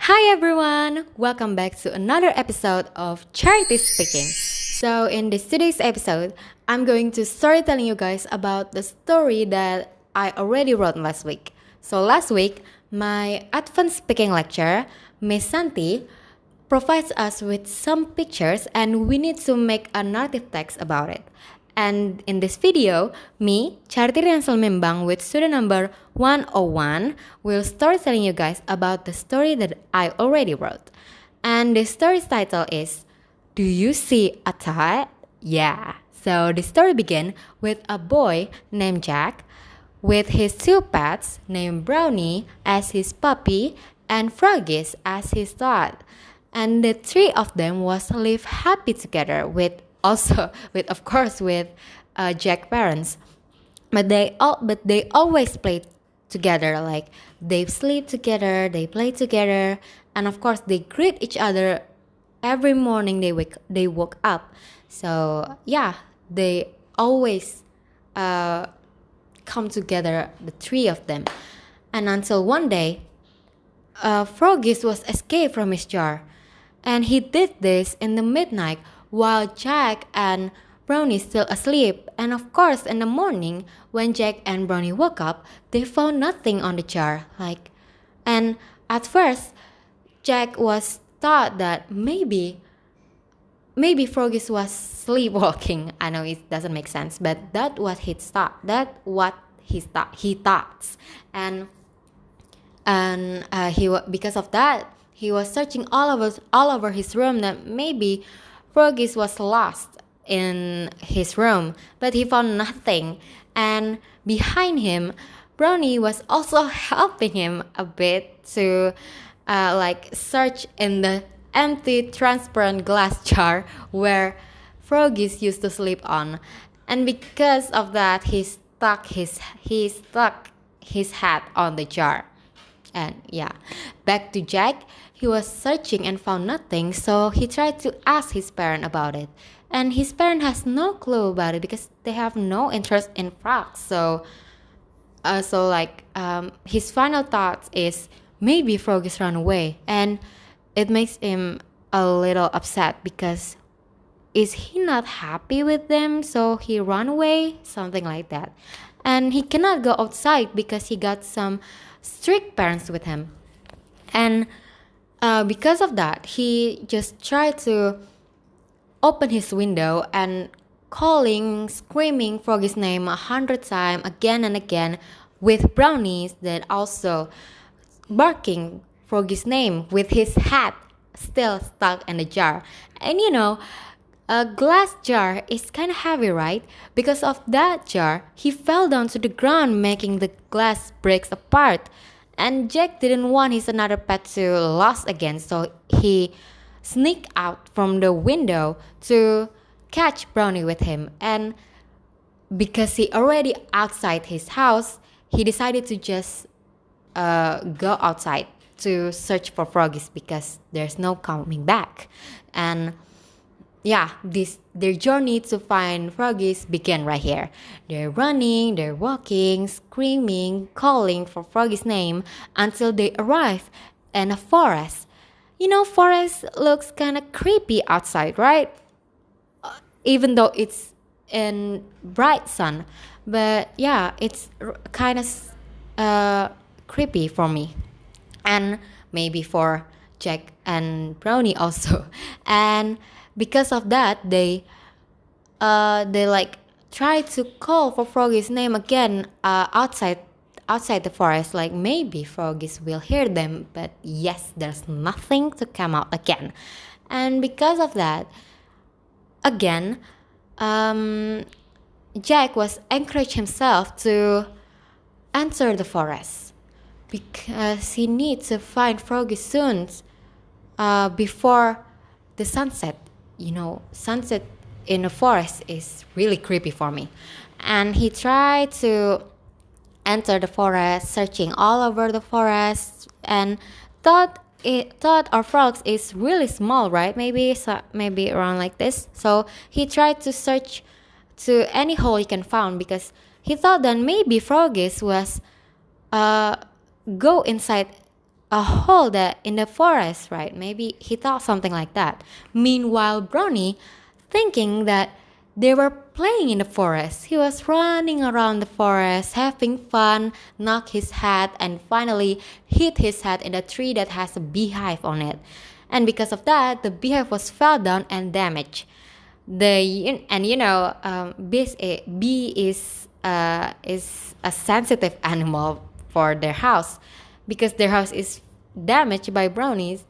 Hi everyone! Welcome back to another episode of Charity Speaking. So in this today's episode, I'm going to start telling you guys about the story that I already wrote last week. So last week, my advanced speaking lecturer, Miss Santi, provides us with some pictures and we need to make a narrative text about it. And in this video, me, Charity Riansel Membang with student number 101 will start telling you guys about the story that I already wrote. And the story's title is Do You See a Tie? Yeah. So the story begins with a boy named Jack with his two pets named Brownie as his puppy and Froggies as his dog. And the three of them was live happy together with also with of course with Jack parents. But they always play together, like they sleep together, they play together, and of course they greet each other every morning they woke up. So yeah, they always uh, come together, the three of them. And until one day, Frogis was escaped from his jar, and he did this in the midnight while Jack and Brownie still asleep. And of course, in the morning, when Jack and Brownie woke up, they found nothing on the jar. And at first, Jack was thought that maybe Frogis was sleepwalking. I know it doesn't make sense, but that what he thought. That what he thought, and because of that he was searching all over his room that maybe Frogis was lost in his room, but he found nothing. And behind him, Brownie was also helping him a bit to search in the empty transparent glass jar where Frogis used to sleep on. And because of that, he stuck his hat on the jar. And yeah, back to Jack, he was searching and found nothing, so he tried to ask his parent about it. And his parent has no clue about it because they have no interest in frogs. His final thought is maybe Frogis run away, and it makes him a little upset because is he not happy with them, so he run away, something like that. And he cannot go outside because he got some strict parents with him. And because of that, he just tried to open his window and calling, screaming Froggy's name 100 times again and again, with Brownies that also barking Froggy's name with his hat still stuck in the jar. And a glass jar is kind of heavy, right? Because of that jar, he fell down to the ground, making the glass bricks apart. And Jack didn't want his another pet to lose again, so he sneaked out from the window to catch Brownie with him. And because he already outside his house, he decided to just go outside to search for Froggies because there's no coming back. And yeah, their journey to find Froggies began right here. They're running, they're walking, screaming, calling for Froggy's name until they arrive in a forest. Forest looks kind of creepy outside, right? Even though it's in bright sun, but yeah, it's kind of creepy for me, and maybe for Jack and Brownie also. And because of that, they like try to call for Froggy's name again outside the forest, like maybe Froggies will hear them. But yes, there's nothing to come out again. And because of that, again, Jack was encouraged himself to enter the forest because he needs to find Froggy soon, before the sunset. Sunset in the forest is really creepy for me. And he tried to enter the forest, searching all over the forest, and thought our frogs is really small, right? Maybe around like this. So he tried to search to any hole he can find because he thought that maybe Froggies was go inside a hole that in the forest, right? Maybe he thought something like that. Meanwhile, Brownie, thinking that they were playing in the forest, he was running around the forest, having fun, knocked his head, and finally hit his head in a tree that has a beehive on it. And because of that, the beehive was fell down and damaged. Bee is a sensitive animal for their house because their house is damaged by brownies.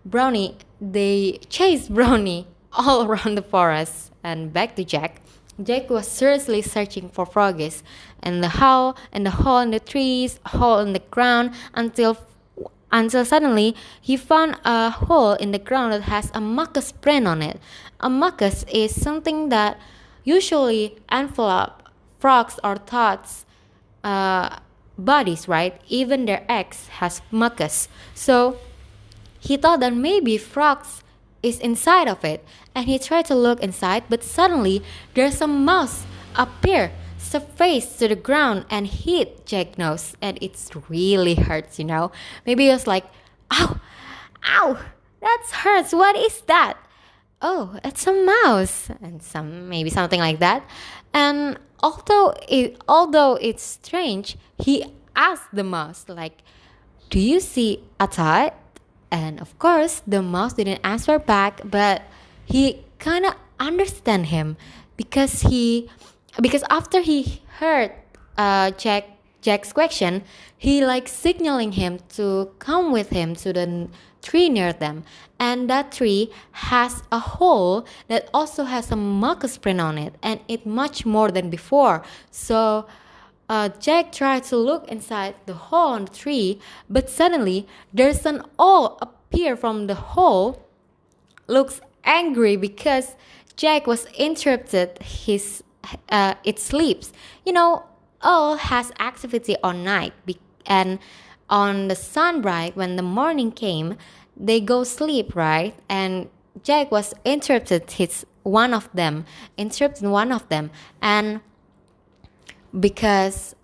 Brownie They chased Brownie all around the forest and back to Jack. Jack was seriously searching for froggies and the hole in the trees, hole in the ground until suddenly he found a hole in the ground that has a mucus print on it. A mucus is something that usually envelop frogs or toads bodies, right? Even their eggs has mucus. So he thought that maybe frogs is inside of it, and he tried to look inside, but suddenly there's a mouse appear, face to the ground, and hit Jack's nose, and it really hurts. Maybe he was like, "Ow, ow, that hurts. What is that?" "Oh, it's a mouse," and maybe something like that. And although it's strange, he asked the mouse like, "Do you see a tie?" And of course, the mouse didn't answer back, but he kind of understand him because after he heard Jack's question, he like signaling him to come with him to the tree near them, and that tree has a hole that also has a mucus print on it, and it much more than before. So Jack tried to look inside the hole on the tree, but suddenly there's an owl appear from the hole. Looks angry because Jack was interrupted its sleeps. Owl has activity on night, and on the sunbright when the morning came, they go sleep, right? And Jack was interrupted one of them, and because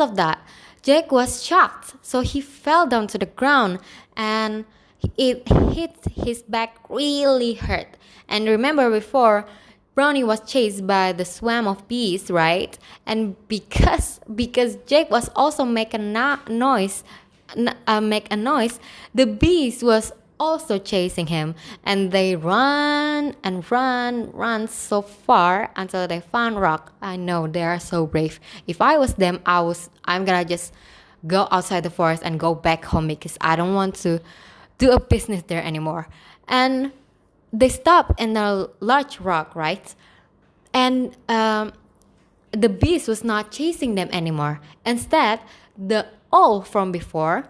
of that, Jake was shocked, so he fell down to the ground, and it hit his back really hurt. And remember before, Brownie was chased by the swarm of bees, right? And because Jake was also make a noise, the bees was also chasing him, and they run and run so far until they found rock. I know they are so brave. If I was them, I'm gonna just go outside the forest and go back home because I don't want to do a business there anymore. And they stop in a large rock, right? And the beast was not chasing them anymore. Instead, the owl from before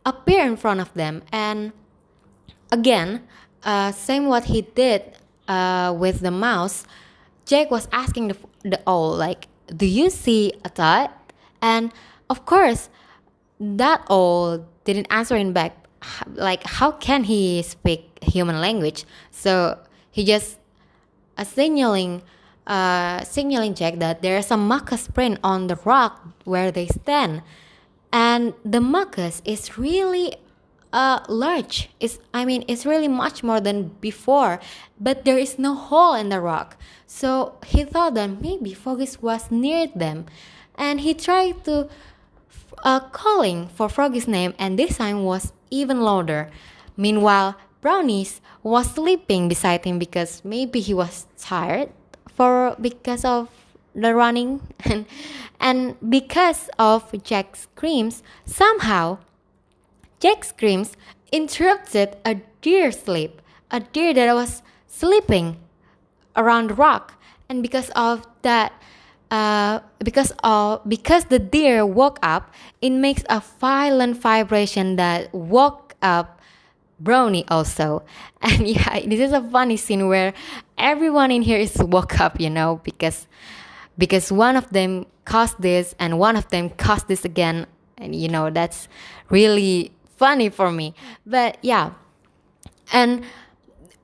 appeared in front of them, and again, same what he did with the mouse. Jake was asking the owl like, "Do you see a thought?" And of course, that owl didn't answer him back. Like, how can he speak human language? So he just signaling Jack that there is a mucus print on the rock where they stand, and the mucus is really large. It's really much more than before, but there is no hole in the rock. So he thought that maybe Froggy's was near them, and he tried to calling for Froggy's name, and this time was even louder. Meanwhile, Brownies was sleeping beside him because maybe he was tired because of the running and because of Jack's screams. Somehow Jack's screams interrupted a deer sleep, a deer that was sleeping around the rock, and because of that, because the deer woke up, it makes a violent vibration that woke up Brownie also. And yeah, this is a funny scene where everyone in here is woke up, because one of them caused this and one of them caused this again, and that's really funny for me. But yeah, and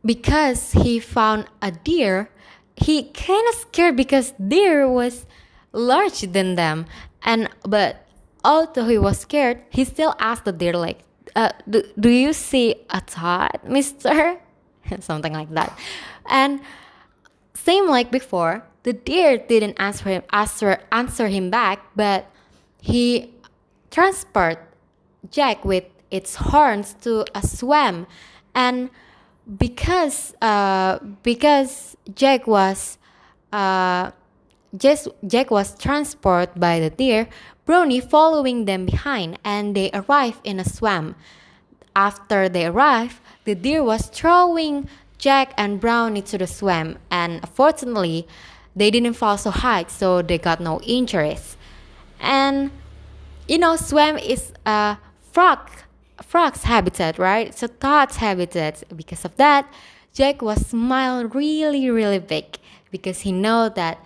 because he found a deer, he kind of scared because deer was larger than them, but although he was scared, he still asked the deer like, do you see a tot, mister? Something like that. And same like before, the deer didn't answer him back, but he transported Jack with its horns to a swamp, and because Jack was transported by the deer, Brownie following them behind, and they arrived in a swamp. After they arrived, the deer was throwing Jack and Brownie to the swamp, and fortunately, they didn't fall so hard, so they got no injuries. And swamp is a frog's habitat, right? It's a tot's habitat. Because of that, Jack was smile really, really big because he know that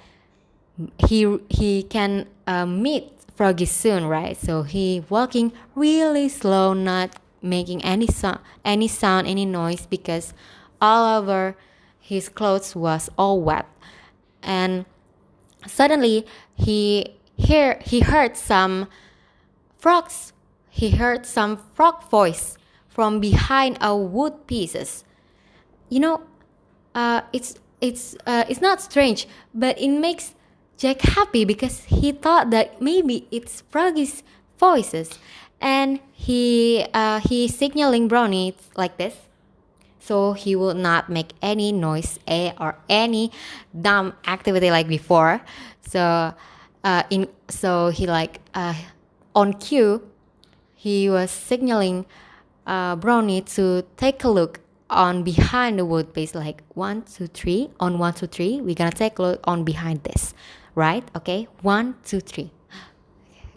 he can meet Froggy soon, right? So he walking really slow, not making any sound, any noise because all over his clothes was all wet. And suddenly he heard some frogs. He heard some frog voice from behind a wood pieces. You know, it's not strange, but it makes Jack happy because he thought that maybe it's Froggy's voices, and he signaling Brownie like this, so he will not make any noise or any dumb activity like before. So he like on cue, he was signaling Brownie to take a look on behind the wood base, like 1, 2, 3. On 1, 2, 3, we're gonna take a look on behind this, right? Okay, 1, 2, 3.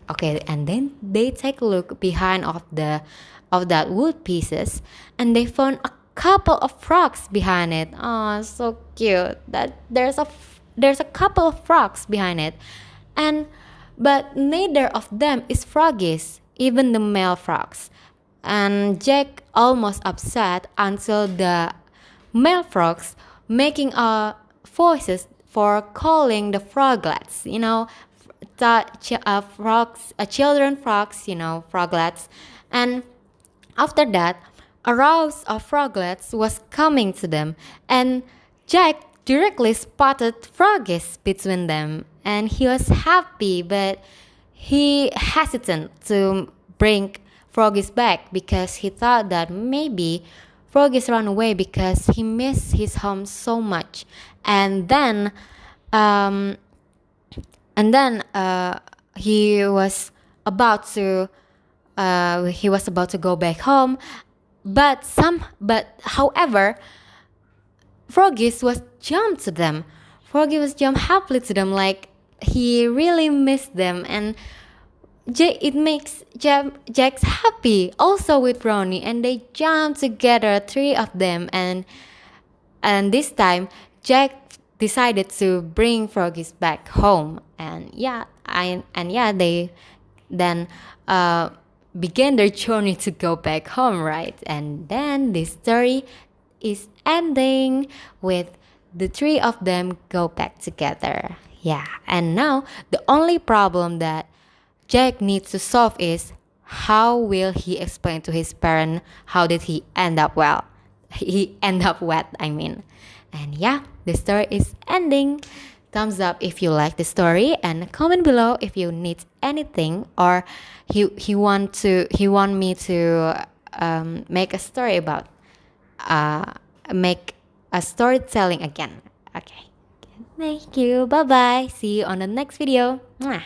Okay, and then they take a look behind of that wood pieces, and they found a couple of frogs behind it. Oh, so cute! That there's a couple of frogs behind it, and but neither of them is froggies, even the male frogs. And Jack almost upset until the male frogs making voices for calling the froglets. Children frogs, froglets. And after that, a row of froglets was coming to them, and Jack directly spotted froggies between them, and he was happy, but he hesitant to bring froggies back because he thought that maybe froggies ran away because he missed his home so much. And then um, he was about to go back home, but however, Froggies was jumped to them. Froggy was jumped happily to them, like he really missed them, and it makes Jax happy also with Brownie, and they jump together, three of them, and this time Jack decided to bring Froggies back home, and they then began their journey to go back home, right? And then this story is ending with the three of them go back together. Yeah, and now the only problem that Jack needs to solve is how will he explain to his parent how did he end up well? He end up wet, I mean. And yeah, the story is ending. Thumbs up if you like the story, and comment below if you need anything, or he want me to make a story about make a storytelling again. Okay. Thank you. Bye bye. See you on the next video. Mwah.